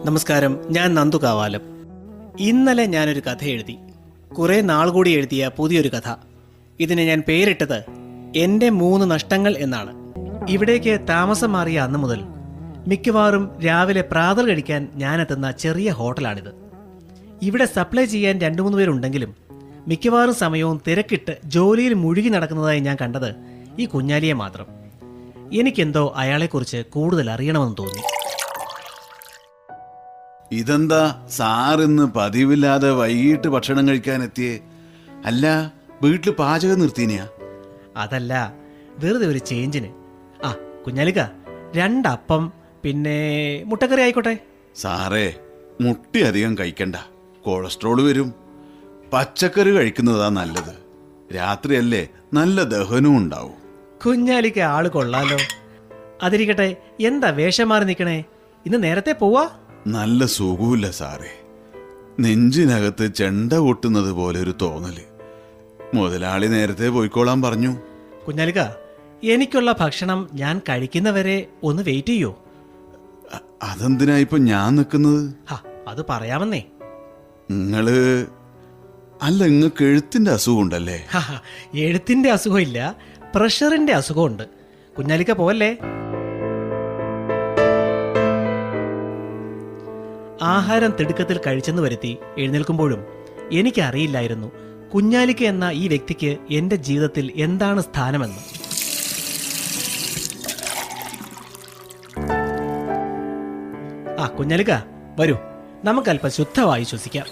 നമസ്കാരം, ഞാൻ നന്ദു കാവാലം. ഇന്നലെ ഞാനൊരു കഥ എഴുതി. കുറേ നാൾ കൂടി എഴുതിയ പുതിയൊരു കഥ. ഇതിന് ഞാൻ പേരിട്ടത് എൻ്റെ 3 നഷ്ടങ്ങൾ എന്നാണ്. ഇവിടേക്ക് താമസം മാറിയ അന്ന് മുതൽ മിക്കവാറും രാവിലെ പ്രാതൽ കഴിക്കാൻ ഞാനെത്തുന്ന ചെറിയ ഹോട്ടലാണിത്. ഇവിടെ സപ്ലൈ ചെയ്യാൻ 2-3 പേരുണ്ടെങ്കിലും മിക്കവാറും സമയവും തിരക്കിട്ട് ജോലിയിൽ മുഴുകി നടക്കുന്നതായി ഞാൻ കണ്ടത് ഈ കുഞ്ഞാലിയെ മാത്രം. എനിക്കെന്തോ അയാളെക്കുറിച്ച് കൂടുതൽ അറിയണമെന്ന് തോന്നി. ഇതെന്താ സാറിന്ന് പതിവില്ലാതെ വൈകിട്ട് ഭക്ഷണം കഴിക്കാൻ എത്തിയേ? അല്ല, വീട്ടിൽ പാചകം നിർത്തിനെയാ? അതല്ല, വെറുതെ ഒരു ചേഞ്ചിന്. ആ കുഞ്ഞാലിക്ക, 2 അപ്പം പിന്നെ മുട്ടക്കറി ആയിക്കോട്ടെ. സാറേ, മുട്ടി അധികം കഴിക്കണ്ട, കൊളസ്ട്രോൾ വരും. പച്ചക്കറി കഴിക്കുന്നതാ നല്ലത്. രാത്രിയല്ലേ, നല്ല ദഹനവും ഉണ്ടാവും. കുഞ്ഞാലിക്ക ആള് കൊള്ളാലോ. അതിരിക്കട്ടെ, എന്താ വേഷം മാറി നിൽക്കണേ? ഇന്ന് നേരത്തെ പോവാ? നല്ല സുഖമില്ല സാറേ, നെഞ്ചിനകത്ത് ചെണ്ട കൊട്ടുന്നത് പോലെ ഒരു തോന്നല്. മുതലാളി നേരത്തെ പോയിക്കോളാൻ പറഞ്ഞു. കുഞ്ഞാലിക്ക, എനിക്കുള്ള ഭക്ഷണം ഞാൻ കഴിക്കുന്നവരെ ഒന്ന് വെയിറ്റ് ചെയ്യോ? അതെന്തിനാ ഇപ്പൊ ഞാൻ നിൽക്കുന്നത്? അത് പറയാമെന്നേ. നിങ്ങൾക്ക് എഴുത്തിന്റെ അസുഖം ഉണ്ടല്ലേ? എഴുത്തിന്റെ അസുഖമില്ല, പ്രഷറിന്റെ അസുഖമുണ്ട്. കുഞ്ഞാലിക്ക പോവല്ലേ. ആഹാരം തിടുക്കത്തിൽ കഴിച്ചെന്ന് വരുത്തി എഴുന്നേൽക്കുമ്പോഴും എനിക്കറിയില്ലായിരുന്നു കുഞ്ഞാലിക്ക എന്ന ഈ വ്യക്തിക്ക് എൻ്റെ ജീവിതത്തിൽ എന്താണ് സ്ഥാനമെന്ന്. കുഞ്ഞാലിക്ക വരൂ, നമുക്കല്പം ശുദ്ധമായി ശ്വസിക്കാം.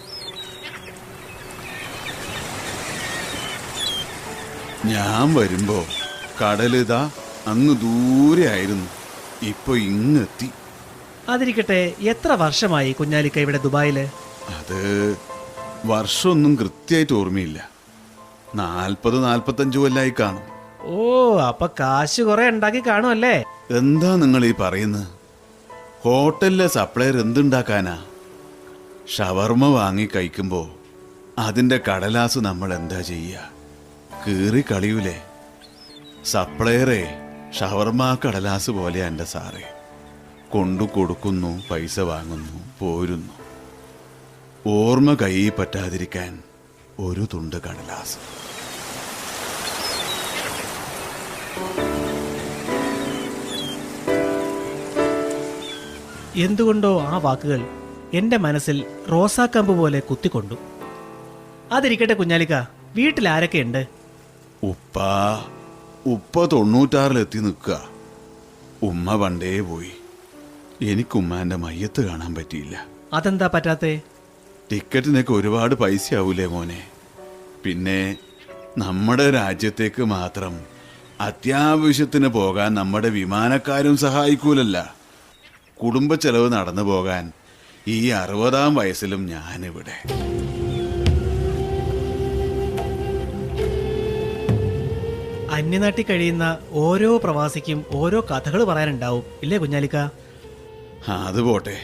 ഞാൻ വരുമ്പോ കടലിതാ അങ്ങ് ദൂരെ ആയിരുന്നു, ഇപ്പൊ ഇങ്ങെത്തി. അതിരിക്കട്ടെ, എത്ര വർഷമായി കുഞ്ഞാലിക്ക ഇവിടെ ദുബായില്? അത് വർഷമൊന്നും കൃത്യമായിട്ട് ഓർമ്മയില്ല. 40-45 കൊല്ലായി കാണും. ഓ, അപ്പൊ കാശ് കുറെ ഉണ്ടാക്കി കാണുമല്ലേ? എന്താ നിങ്ങൾ ഈ പറയുന്നത്? ഹോട്ടലിലെ സപ്ലയർ എന്തുണ്ടാക്കാനാ? ഷവർമ വാങ്ങി കഴിക്കുമ്പോ അതിന്റെ കടലാസ് നമ്മൾ എന്താ ചെയ്യുക? കീറി കളിയൂലേ? സപ്ലയറെ ഷവർമ കടലാസ് പോലെയാ എൻ്റെ സാറേ. കൊണ്ടു കൊടുക്കുന്നു, പൈസ വാങ്ങുന്നു, പോരുന്നു. ഓർമ്മ കയ്യിൽ പറ്റാതിരിക്കാൻ ഒരു തുണ്ട് കടലാസ്. എന്തുകൊണ്ടോ ആ വാക്കുകൾ എൻ്റെ മനസ്സിൽ റോസാക്കമ്പ് പോലെ കുത്തിക്കൊണ്ടു. അതിരിക്കട്ടെ കുഞ്ഞാലിക്ക, വീട്ടിൽ ആരൊക്കെയുണ്ട്? ഉപ്പ 96 നിൽക്കുക. ഉമ്മ പണ്ടേ പോയി. എനിക്ക് ഉമ്മാന്റെ മയ്യത്ത് കാണാൻ പറ്റിയില്ല. അതെന്താ പറ്റാത്തേ? ടിക്കറ്റിനൊക്കെ ഒരുപാട് പൈസ ആവൂലേ മോനെ? പിന്നെ നമ്മുടെ രാജ്യത്തേക്ക് മാത്രം അത്യാവശ്യത്തിന് പോകാൻ നമ്മുടെ വിമാനക്കാരും സഹായിക്കൂലല്ല. കുടുംബ ചെലവ് നടന്നു പോകാൻ ഈ 60-ാം വയസ്സിലും ഞാനിവിടെ. അന്യനാട്ടിൽ കഴിയുന്ന ഓരോ പ്രവാസിക്കും ഓരോ കഥകൾ പറയാനുണ്ടാവും, ഇല്ലേ കുഞ്ഞാലിക്ക? അത് പോട്ടെ,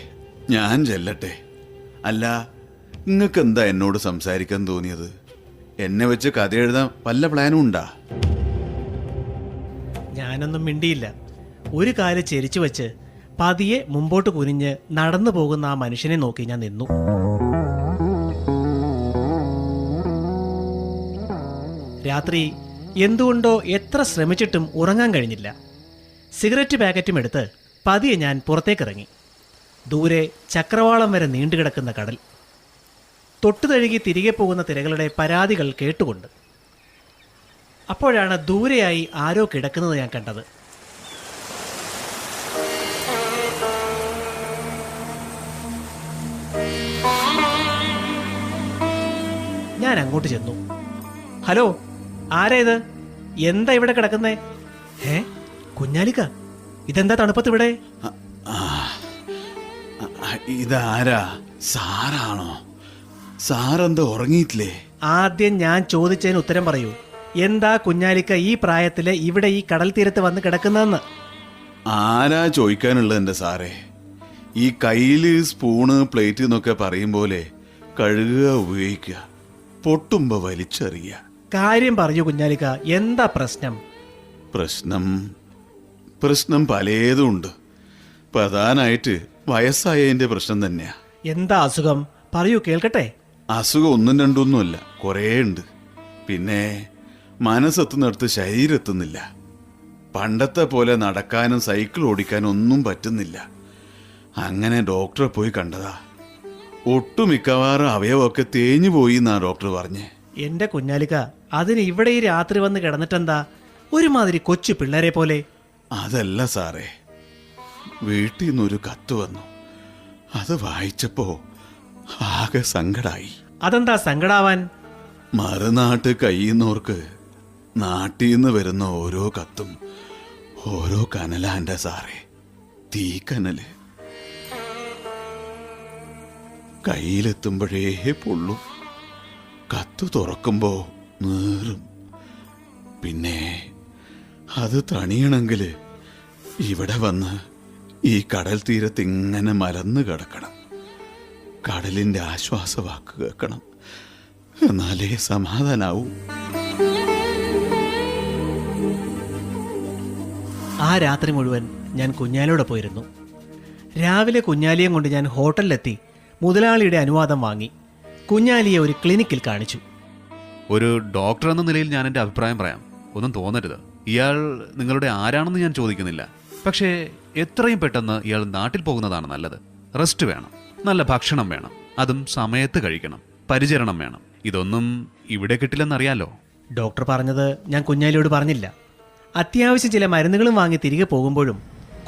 ഞാൻ ചെല്ലട്ടെ. അല്ല, നിങ്ങൾക്ക് എന്താ എന്നോട് സംസാരിക്കാൻ തോന്നിയത്? എന്നെ വെച്ച് കഥ എഴുതാൻ വല്ല പ്ലാനും ഉണ്ടാ? ഞാനൊന്നും മിണ്ടിയില്ല. ഒരു കാല് ചെരിച്ചു വെച്ച് പതിയെ മുമ്പോട്ട് കുനിഞ്ഞ് നടന്നു പോകുന്ന ആ മനുഷ്യനെ നോക്കി ഞാൻ നിന്നു. രാത്രി എന്തുകൊണ്ടോ എത്ര ശ്രമിച്ചിട്ടും ഉറങ്ങാൻ കഴിഞ്ഞില്ല. സിഗരറ്റ് പാക്കറ്റും എടുത്ത് പതിയെ ഞാൻ പുറത്തേക്കിറങ്ങി. ദൂരെ ചക്രവാളം വരെ നീണ്ടുകിടക്കുന്ന കടൽ, തൊട്ടുതഴുകി തിരികെ പോകുന്ന തിരകളുടെ പരാതികൾ കേട്ടുകൊണ്ട്. അപ്പോഴാണ് ദൂരെയായി ആരോ കിടക്കുന്നത് ഞാൻ കണ്ടത്. ഞാൻ അങ്ങോട്ട് ചെന്നു. ഹലോ, ആരാ ഇത്? എന്താ ഇവിടെ കിടക്കുന്നേ? കുഞ്ഞാലിക്ക, ഇതെന്താ തണുപ്പത്ത് ഇവിടെ? ഇതാരാ? സാറാണോ? സാറെന്താ ഉറങ്ങിയിട്ടില്ലേ? ആദ്യം ഞാൻ ചോദിച്ചതിന് ഉത്തരം പറയൂ. എന്താ കുഞ്ഞാലിക്ക ഈ പ്രായത്തില് ഇവിടെ ഈ കടൽ തീരത്ത് വന്ന് കിടക്കുന്നതെന്ന്? ആരാ ചോദിക്കാനുള്ളത് എൻ്റെ സാറേ? ഈ കയ്യില് സ്പൂണ് പ്ലേറ്റ് എന്നൊക്കെ പറയും പോലെ കഴുകുക, ഉപയോഗിക്കുക, പൊട്ടുമ്പോ വലിച്ചെറിയുക. കാര്യം പറയൂ കുഞ്ഞാലിക്ക, എന്താ പ്രശ്നം? പ്രശ്നം പലതും ഉണ്ട്. പ്രധാനമായിട്ട് വയസ്സായതിന്റെ പ്രശ്നം തന്നെയാ. എന്താ അസുഖം പറയൂ കേൾക്കട്ടെ. അസുഖം ഒന്നും രണ്ടൊന്നുമല്ല, കുറേ ഉണ്ട്. പിന്നെ മനസ്സെത്തുന്നിടത്ത് ശരീരം എത്തുന്നില്ല. പണ്ടത്തെ പോലെ നടക്കാനും സൈക്കിൾ ഓടിക്കാനും ഒന്നും പറ്റുന്നില്ല. അങ്ങനെ ഡോക്ടറെ പോയി കണ്ടതാ. ഒട്ടുമിക്കവാറും അവയവമൊക്കെ തേഞ്ഞു പോയി എന്നാ ഡോക്ടർ പറഞ്ഞേ. എന്റെ കുഞ്ഞാലിക്ക, അതിന് ഇവിടെ ഈ രാത്രി വന്ന് കിടന്നിട്ടെന്താ ഒരുമാതിരി കൊച്ചു പിള്ളേരെ പോലെ? അതല്ല സാറേ, വീട്ടിൽ നിന്നൊരു കത്ത് വന്നു. അത് വായിച്ചപ്പോ ആകെ സങ്കടായി. അതെന്താ സങ്കടാവാൻ? മറുനാട്ട് കഴിയുന്നവർക്ക് നാട്ടിൽ നിന്ന് വരുന്ന ഓരോ കത്തും ഓരോ കനലാന്റെ സാറേ, തീക്കനല്. കയ്യിലെത്തുമ്പോഴേ പൊള്ളും, കത്ത് തുറക്കുമ്പോ നീറും. പിന്നെ അത് തണിയണമെങ്കിൽ ഇവിടെ വന്ന് ഈ കടൽ തീരത്ത് ഇങ്ങനെ മലന്ന് കിടക്കണം. കടലിന്റെ ആശ്വാസവാക്ക് കേൾക്കണം, എന്നാലേ സമാധാനാവൂ. ആ രാത്രി മുഴുവൻ ഞാൻ കുഞ്ഞാലിയോടെ പോയിരുന്നു. രാവിലെ കുഞ്ഞാലിയെ കൊണ്ട് ഞാൻ ഹോട്ടലിലെത്തി മുതലാളിയുടെ അനുവാദം വാങ്ങി കുഞ്ഞാലിയെ ഒരു ക്ലിനിക്കിൽ കാണിച്ചു. ഒരു ഡോക്ടർ എന്ന നിലയിൽ ഞാൻ എൻ്റെ അഭിപ്രായം പറയാം. ഒന്നും തോന്നരുത്. ഇയാൾ നിങ്ങളുടെ ആരാണെന്ന് ഞാൻ ചോദിക്കുന്നില്ല. പക്ഷേ എത്രയും പെട്ടെന്ന് ഇയാൾ നാട്ടിൽ പോകുന്നതാണ് നല്ലത്. റെസ്റ്റ് വേണം, നല്ല ഭക്ഷണം വേണം, അതും സമയത്ത് കഴിക്കണം, പരിചരണം വേണം. ഇതൊന്നും ഇവിടെ കിട്ടില്ലെന്നറിയാലോ. ഡോക്ടർ പറഞ്ഞത് ഞാൻ കുഞ്ഞാലിയോട് പറഞ്ഞില്ല. അത്യാവശ്യം ചില മരുന്നുകളും വാങ്ങി തിരികെ പോകുമ്പോഴും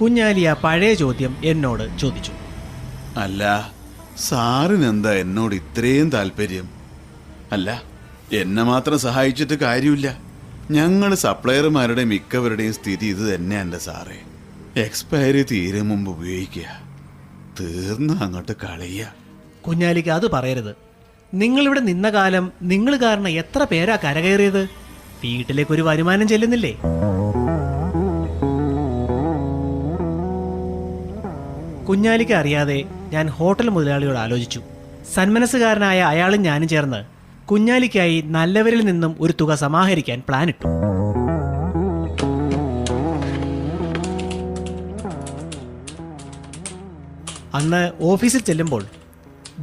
കുഞ്ഞാലിയ പഴയ ചോദ്യം എന്നോട് ചോദിച്ചു. അല്ല, സാറിനെന്താ എന്നോട് ഇത്രയും താല്പര്യം? അല്ല, എന്നെ മാത്രം സഹായിച്ചിട്ട് കാര്യമില്ല. ഞങ്ങൾ സപ്ലയർമാരുടെ മിക്കവരുടെയും സ്ഥിതി ഇത് തന്നെ എൻ്റെ സാറേ. എക്സ്പയറി തീരെ മുമ്പ് ഉപയോഗിക്കുക, തീർന്ന് അങ്ങോട്ട് കളയുക. കുഞ്ഞാലിക്ക് അത് പറയരുത്. നിങ്ങളിവിടെ നിന്ന കാലം നിങ്ങൾ കാരണം എത്ര പേരാ കരകയറിയത്? വീട്ടിലേക്കൊരു വരുമാനം ചെല്ലുന്നില്ലേ? കുഞ്ഞാലിക്ക് അറിയാതെ ഞാൻ ഹോട്ടൽ മുതലാളിയോട് ആലോചിച്ചു. സന്മനസ്സുകാരനായ അയാളും ഞാനും ചേർന്ന് കുഞ്ഞാലിക്കായി നല്ലവരിൽ നിന്നും ഒരു തുക സമാഹരിക്കാൻ പ്ലാനിട്ടു. അന്ന് ഓഫീസിൽ ചെല്ലുമ്പോൾ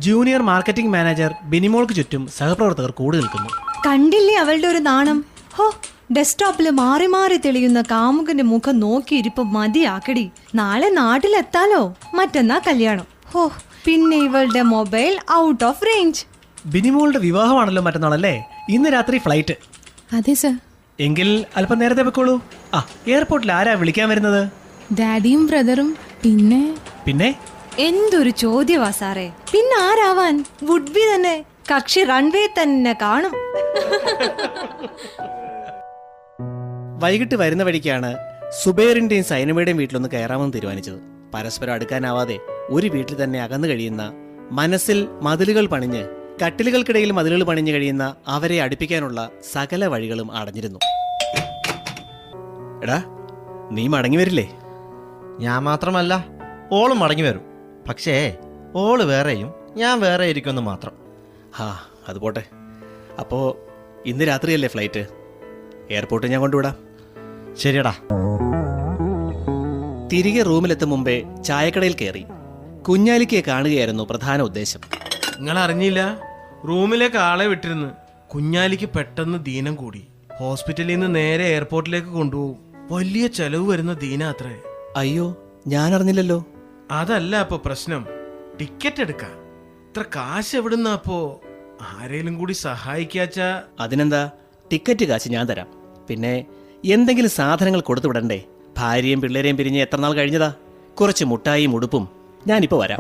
ജൂനിയർ മാർക്കറ്റിംഗ് മാനേജർ ബിനിമോൾക്ക് ചുറ്റും സഹപ്രവർത്തകർ കൂടി നിൽക്കുന്നു. കണ്ടില്ലേ അവളുടെ ഒരു നാണം? ഹോ, ഡെസ്ക്ടോപ്പില് മാറി മാറി തെളിയുന്ന കാമുകന്റെ മുഖം നോക്കിയിരിപ്പ് മതിയാക്കടി. നാളെ നാട്ടിലെത്താലോ, മറ്റന്നാ കല്യാണം. ഹോ, പിന്നെ ഇവളുടെ മൊബൈൽ ഔട്ട് ഓഫ് റേഞ്ച്. ബിനിമോളുടെ വിവാഹമാണല്ലോ മറ്റന്നാളല്ലേ? ഇന്ന് രാത്രി ഫ്ലൈറ്റ്. അതെ സർ. എങ്കിൽ അല്പം നേരത്തെ വെക്കോളൂ. ആ, എയർപോർട്ടിൽ ആരാ വിളിക്കാൻ വരുന്നത്? ഡാഡിയും ബ്രദറും. പിന്നെ എന്തൊരു ചോദ്യവാ സാറേ. പിന്നെ ആരാവാൻ? വുഡ് ബി തന്നെ. കക്ഷി റൺവേ തന്നെ കാണും. വൈകിട്ട് വരുന്ന വഴിക്കാണ് സുബൈറിന്റെയും സൈനബയുടെയും വീട്ടിലൊന്ന് കയറാമെന്ന് തീരുമാനിച്ചത്. പരസ്പരം അടുക്കാനാവാതെ ഒരു വീട്ടിൽ തന്നെ അകന്നു കഴിയുന്ന, മനസ്സിൽ മതിലുകൾ പണിഞ്ഞ് കട്ടിലുകൾക്കിടയിൽ മതിലുകൾ പണിഞ്ഞു കഴിയുന്ന അവരെ അടുപ്പിക്കാനുള്ള സകല വഴികളും അടഞ്ഞിരുന്നു. എടാ, നീ മടങ്ങി വരില്ലേ? ഞാൻ മാത്രമല്ല, ഓളും മടങ്ങി വരും. പക്ഷേ ഓള് വേറെയും ഞാൻ വേറെ ഇരിക്കുമെന്ന് മാത്രം. ആ, അത് പോട്ടെ. അപ്പോൾ ഇന്ന് രാത്രിയല്ലേ ഫ്ലൈറ്റ്? എയർപോർട്ടിൽ ഞാൻ കൊണ്ടുവിടാം. ശരിയടാ. തിരികെ റൂമിലെത്തും മുമ്പേ ചായക്കടയിൽ കയറി കുഞ്ഞാലിക്കയെ കാണുകയായിരുന്നു പ്രധാന ഉദ്ദേശം. നിങ്ങൾ അറിഞ്ഞില്ല, റൂമിലേക്ക് ആളെ വിട്ടിരുന്നു. കുഞ്ഞാലിക്ക് പെട്ടെന്ന് ദീനം കൂടി. ഹോസ്പിറ്റലിൽ നിന്ന് നേരെ എയർപോർട്ടിലേക്ക് കൊണ്ടുപോകും. വലിയ ചെലവ് വരുന്ന ദീന അത്രേ. അയ്യോ, ഞാൻ അറിഞ്ഞില്ലല്ലോ. അതല്ല അപ്പൊ പ്രശ്നം. ടിക്കറ്റ് എടുക്കാം. ഇത്ര കാശ് എവിടുന്ന? അപ്പോ ആരേലും കൂടി സഹായിക്കാച്ചാ? അതിനെന്താ, ടിക്കറ്റ് കാശ് ഞാൻ തരാം. പിന്നെ എന്തെങ്കിലും സാധനങ്ങൾ കൊടുത്തു വിടണ്ടേ? ഭാര്യയും പിള്ളേരെയും പിരിഞ്ഞ് എത്ര നാൾ കഴിഞ്ഞതാ? കുറച്ച് മുട്ടായും ഉടുപ്പും. ഞാനിപ്പോൾ വരാം.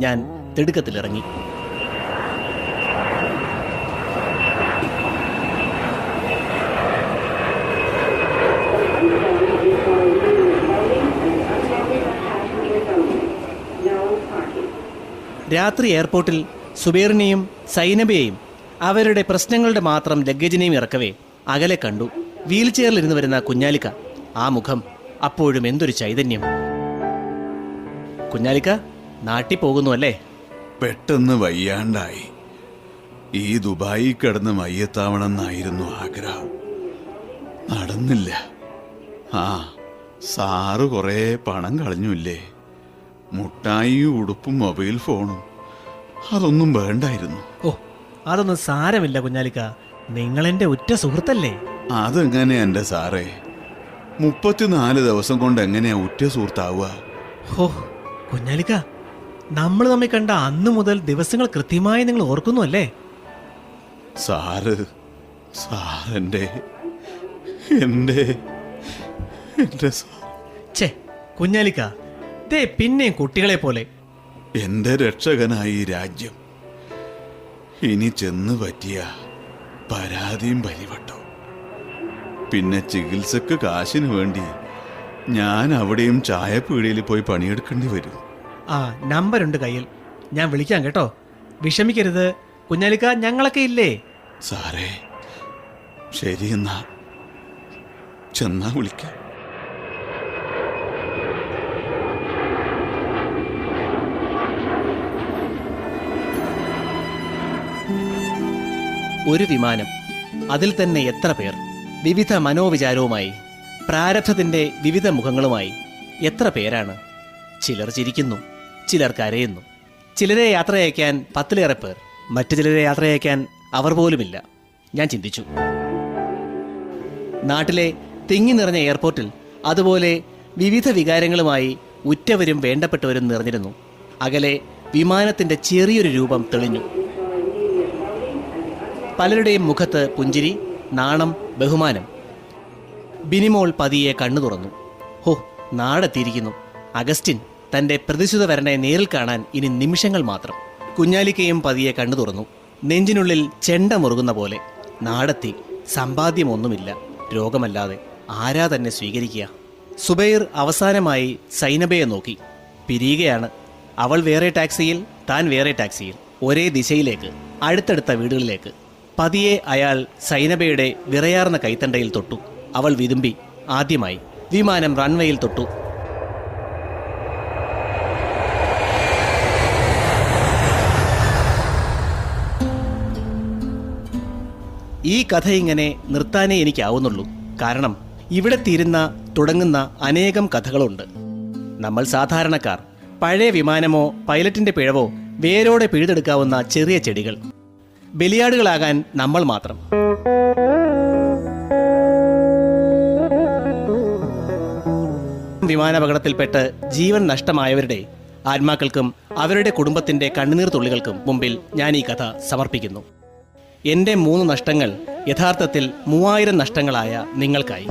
ഞാൻ തിടുക്കത്തിലിറങ്ങി. രാത്രി എയർപോർട്ടിൽ സുബൈറിനെയും സൈനബയെയും അവരുടെ പ്രശ്നങ്ങളുടെ മാത്രം ലഗേജിനെയും ഇറക്കവേ അകലെ കണ്ടു വീൽ ചെയറിലിരുന്ന് വരുന്ന കുഞ്ഞാലിക്ക. ആ മുഖം, അപ്പോഴും എന്തൊരു ചൈതന്യം. കുഞ്ഞാലിക്ക, നാട്ടിൽ പോകുന്നു അല്ലേ? പെട്ടെന്ന് വയ്യാണ്ടായി. ഈ ദുബായി കിടന്ന് മയ്യത്താവണമെന്നായിരുന്നു ആഗ്രഹം. നടന്നില്ല. ആ, സാറ് കുറേ പണം കളഞ്ഞില്ലേ? മുട്ടായിയും ഉടുപ്പും മൊബൈൽ ഫോണും അതൊന്നും വേണ്ടായിരുന്നു. ഓ, അതൊന്നും സാരമില്ല കുഞ്ഞാലിക്ക, നിങ്ങളെന്റെ ഉറ്റ സുഹൃത്തല്ലേ. അതെങ്ങനെയാ എൻ്റെ സാറേ? 34 ദിവസം കൊണ്ട് എങ്ങനെയാ ഉറ്റ സുഹൃത്താവുക? ഹോ കുഞ്ഞാലിക്ക, നമ്മൾ തമ്മിൽ കണ്ട അന്നു മുതൽ ദിവസങ്ങൾ കൃത്യമായി നിങ്ങൾ ഓർക്കുന്നു അല്ലേ? സാറെന്റെ ഛേ കുഞ്ഞാലിക്ക, ദേ പിന്നെയും കുട്ടികളെ പോലെ. എന്റെ രക്ഷകനായി രാജ്യം ഇനി ചെന്ന് പറ്റിയ പരാതിയും പരിവട്ടോ. പിന്നെ ചികിത്സക്ക് കാശിന് വേണ്ടി ഞാൻ അവിടെയും ചായപ്പീടിയിൽ പോയി പണിയെടുക്കേണ്ടി വരും. ആ, നമ്പറുണ്ട് കയ്യിൽ, ഞാൻ വിളിക്കാം കേട്ടോ. വിഷമിക്കരുത് കുഞ്ഞാലിക്ക, ഞങ്ങളൊക്കെ ഇല്ലേ? സാറേ ശരി, എന്നാ ചെന്നാ വിളിക്കാം. ഒരു വിമാനം, അതിൽ തന്നെ എത്ര പേർ, വിവിധ മനോവിചാരവുമായി, പ്രാരബ്ധത്തിന്റെ വിവിധ മുഖങ്ങളുമായി. എത്ര പേരാണ്! ചിലർ ചിരിക്കുന്നു, ചിലർ കരയുന്നു. ചിലരെ യാത്രയയക്കാൻ 10-ലേറെ പേർ, മറ്റു ചിലരെ യാത്രയയക്കാൻ അവർ പോലുമില്ല. ഞാൻ ചിന്തിച്ചു, നാട്ടിലെ തിങ്ങി നിറഞ്ഞ എയർപോർട്ടിൽ അതുപോലെ വിവിധ വികാരങ്ങളുമായി ഉറ്റവരും വേണ്ടപ്പെട്ടവരും നിറഞ്ഞിരുന്നു. അകലെ വിമാനത്തിന്റെ ചെറിയൊരു രൂപം തെളിഞ്ഞു. പലരുടെയും മുഖത്ത് പുഞ്ചിരി, നാണം, ബഹുമാനം. ബിനിമോൾ പതിയെ കണ്ണു തുറന്നു. ഹോ, നാടെത്തിയിരിക്കുന്നു. അഗസ്റ്റിൻ തന്റെ പ്രതിശുദ്ധ വരനെ നേരിൽ കാണാൻ ഇനി നിമിഷങ്ങൾ മാത്രം. കുഞ്ഞാലിക്കയും പതിയെ കണ്ണു തുറന്നു. നെഞ്ചിനുള്ളിൽ ചെണ്ട മുറുകുന്ന പോലെ. നാടെത്തി, സമ്പാദ്യമൊന്നുമില്ല, രോഗമല്ലാതെ. ആരാ തന്നെ സ്വീകരിക്കുക? സുബൈർ അവസാനമായി സൈനബയെ നോക്കി. പിരിയുകയാണ്. അവൾ വേറെ ടാക്സിയിൽ, താൻ വേറെ ടാക്സിയിൽ, ഒരേ ദിശയിലേക്ക്, അടുത്തടുത്ത വീടുകളിലേക്ക്. പതിയെ അയാൾ സൈനബയുടെ വിറയാർന്ന കൈത്തണ്ടയിൽ തൊട്ടു. അവൾ വിതുമ്പി. ആദ്യമായി വിമാനം റൺവേയിൽ തൊട്ടു. ഈ കഥ ഇങ്ങനെ നിർത്താനേ എനിക്കാവുന്നുള്ളൂ. കാരണം ഇവിടെ തീരുന്ന തുടങ്ങുന്ന അനേകം കഥകളുണ്ട്. നമ്മൾ സാധാരണക്കാർ, പഴയ വിമാനമോ പൈലറ്റിന്റെ പിഴവോ വേരോടെ പിഴുതെടുക്കാവുന്ന ചെറിയ ചെടികൾ. ബലിയാടുകളാകാൻ നമ്മൾ മാത്രം. വിമാനാപകടത്തിൽപ്പെട്ട് ജീവൻ നഷ്ടമായവരുടെ ആത്മാക്കൾക്കും അവരുടെ കുടുംബത്തിന്റെ കണ്ണുനീർ തുള്ളികൾക്കും മുമ്പിൽ ഞാൻ ഈ കഥ സമർപ്പിക്കുന്നു. എൻ്റെ 3 നഷ്ടങ്ങൾ യഥാർത്ഥത്തിൽ 3000 നഷ്ടങ്ങളായ നിങ്ങൾക്കായി.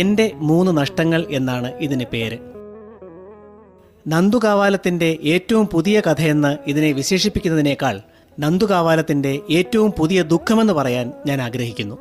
എൻ്റെ 3 നഷ്ടങ്ങൾ എന്നാണ് ഇതിന് പേര്. നന്ദുകാവാലത്തിൻ്റെ ഏറ്റവും പുതിയ കഥയെന്ന് ഇതിനെ വിശേഷിപ്പിക്കുന്നതിനേക്കാൾ നന്ദുകാവാലത്തിൻ്റെ ഏറ്റവും പുതിയ ദുഃഖമെന്ന് പറയാൻ ഞാൻ ആഗ്രഹിക്കുന്നു.